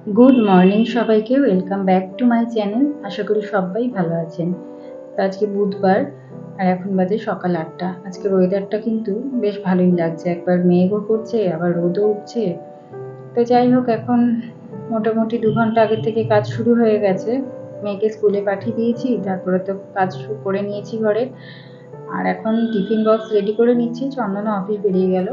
Good morning সবাইকে, welcome back to my channel. আশা করি সবাই ভালো আছেন। তো আজকে বুধবার আর এখন বাজে সকাল 8টা। আজকের ওয়েদারটা কিন্তু বেশ ভালোই লাগছে, একবার মেঘও করছে আবার রোদও উঠছে। তো যাই হোক, এখন মোটামুটি 2 ঘন্টা আগের থেকে কাজ শুরু হয়ে গেছে। মেয়েকে স্কুলে পাঠিয়ে দিয়েছি, তারপরে তো কাজ শুরু করে নিয়েছি ঘরে। আর এখন টিফিন বক্স রেডি করে নিচ্ছি। চন্দনা অফিস বেরিয়ে গেল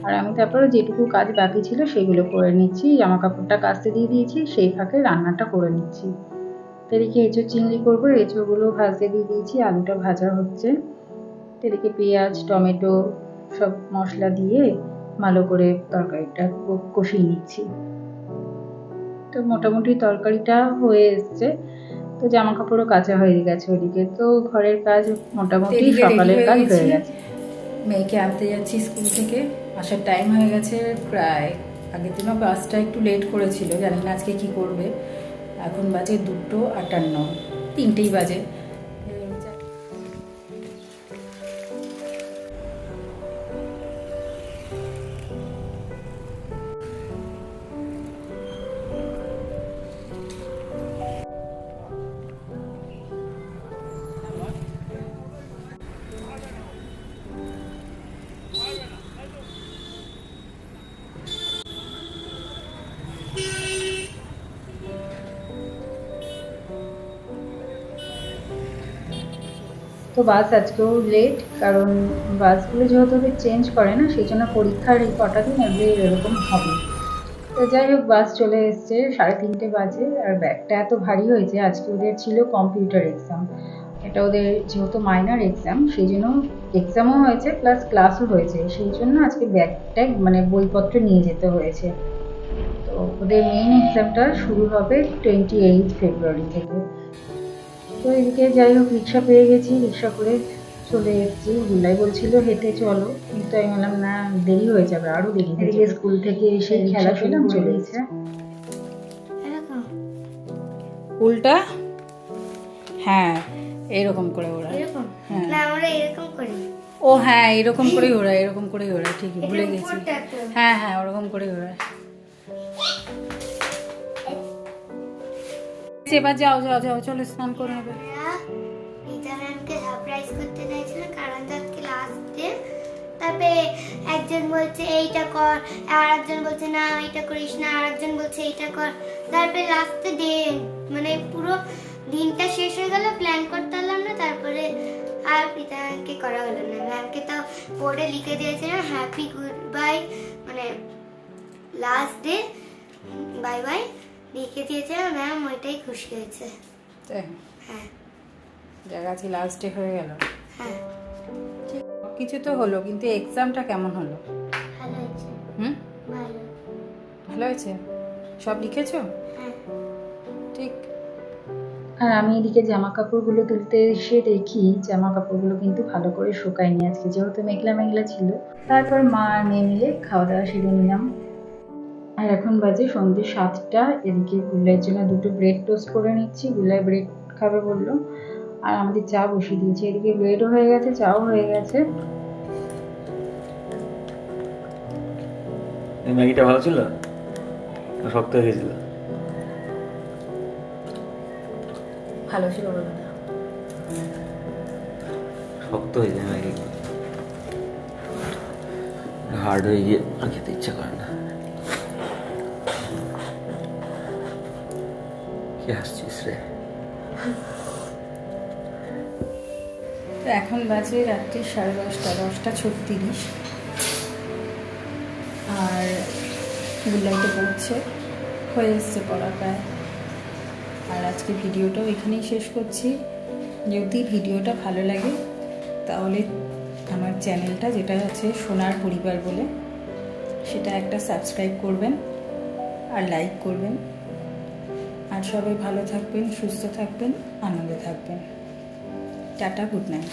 আর আমি তারপরে যেটুকু কাজ বাকি ছিল সেগুলো করে নিচ্ছি। জামা কাপড়টা কাচতে দিয়ে দিয়েছি, সেই ফাঁকে রান্নাটা করে নিচ্ছি। এদিকে এঁচোড় চিংড়ি করবো, এঁচোড়গুলো ভাজতে দিয়ে দিয়েছি, আলুটা ভাজা হচ্ছে। এদিকে পেঁয়াজ টমেটো সব মশলা দিয়ে ভালো করে তরকারিটা কষিয়ে নিচ্ছি। তো মোটামুটি তরকারিটা হয়ে এসছে। তো জামা কাপড়ও কাচা হয়ে গেছে ওদিকে। তো ঘরের কাজ মোটামুটি সকালের কাজ হয়ে গেছে। মেয়েকে আনতে যাচ্ছি স্কুল থেকে, আসার টাইম হয়ে গেছে প্রায়। আগের দিনও বাসটা একটু লেট করেছিল, জানি না আজকে কি করবে। এখন বাজে 2:58, 3টেই বাজে। তো বাস আজকেও লেট, কারণ বাসগুলো যেহেতু চেঞ্জ করে না, সেই জন্য পরীক্ষার এই কটা দিন এদের এরকম হবে। তো যাই হোক, বাস চলে এসছে, 3:30 বাজে। আর ব্যাগটা এত ভারী হয়েছে, আজকে ওদের ছিল কম্পিউটার এক্সাম। এটা ওদের যেহেতু মাইনর এক্সাম, সেই জন্য এক্সামও হয়েছে প্লাস ক্লাসও হয়েছে, সেই জন্য আজকে ব্যাগটা মানে বইপত্র নিয়ে যেতে হয়েছে। তো ওদের মেইন এক্সামটা শুরু হবে 28 ফেব্রুয়ারি থেকে। তো এদিকে যাই হোক, রিক্সা পেয়ে গেছি, রিক্সা করে চলে এসেছি। বুলাই বলছিল হেঁটে চলো, কিন্তু আমি বললাম না, দেরি হয়ে যাবে, আরো দেরি হয়ে যাবে। স্কুল থেকে এসে খেলা পেলাম, চলে এসেছে। উল্টা, হ্যাঁ এরকম করে ওরা, হ্যাঁ না আমরা এরকম করি। ও হ্যাঁ এরকম করেই ওরা, এরকম করেই ওরা, ঠিকই ভুলে গেছি। হ্যাঁ হ্যাঁ ওরকম করেই ওরা। এবার যাও যাও যাও, চলো স্নান করে নেবে। রিতা ম্যামকে সারপ্রাইজ করতে চাইছিল, কারণ আজকে লাস্ট ডে। তারপরে একজন বলছে এইটা কর, আর একজন বলছে না এইটা করিস না, আর একজন বলছে এইটা কর। তারপরে লাস্টে ডে মানে পুরো দিনটা শেষ হয়ে গেল, প্ল্যান করতে পারলাম না। তারপরে আর রিতা ম্যামকে করা হলো না। ম্যামকে তো বোর্ডে লিখে দিয়েছে না, হ্যাপি গুড বাই, মানে লাস্ট ডে বাই বাই লিখে দিয়েছে ম্যাম, ওইটাই খুশি হয়েছে। হ্যাঁ জায়গা আছে, লাস্ট ডে হয়ে গেল। হ্যাঁ কিছু তো হলো, কিন্তু এক্সামটা কেমন হলো? ভালো হয়েছে। হুম, ভালো। ভালো হয়েছে? সব লিখেছো? হ্যাঁ ঠিক। আর আমি এদিকে জামা কাপড়গুলো তুলতে এসে দেখি জামা কাপড়গুলো কিন্তু ভালো করে শুকায়নি আজকে, যেহেতু মেঘলা মেঘলা ছিল। তারপর মা আর মেয়ে মিলে খাওয়া দাওয়া সেরে নিলাম। আর এখন বাজে সন্ধ্যে 7টা। এদিকে গুল্লাইয়ের জন্য 2টো ব্রেড টোস্ট করে নিচ্ছি, গুল্লাই ব্রেড খাবে বললো। আর আমাদের চা বসিয়ে দিয়েছি, এদিকে ব্রেডও হয়ে গেছে, চাও হয়ে গেছে। ম্যাগিটা ভালো ছিল, শক্ত হয়ে গেছিল। ভালো ছিল বলো না, শক্ত হয়ে যায় ম্যাগি, হার্ড হয়ে গিয়ে আর খেতে ইচ্ছা করে না। কি হাসছিস রে? তো এখন বাজে রাত্রি 10:30, 10:36। আর গুল্লাইতে পড়ছে, হয়ে এসছে পড়া প্রায়। আর আজকে ভিডিওটাও এখানেই শেষ করছি। যদি ভিডিওটা ভালো লাগে তাহলে আমার চ্যানেলটা যেটা আছে সোনার পরিবার বলে, সেটা একটা সাবস্ক্রাইব করবেন আর লাইক করবেন। আর সবাই ভালো থাকবেন, সুস্থ থাকবেন, আনন্দে থাকবেন। Tata, good night.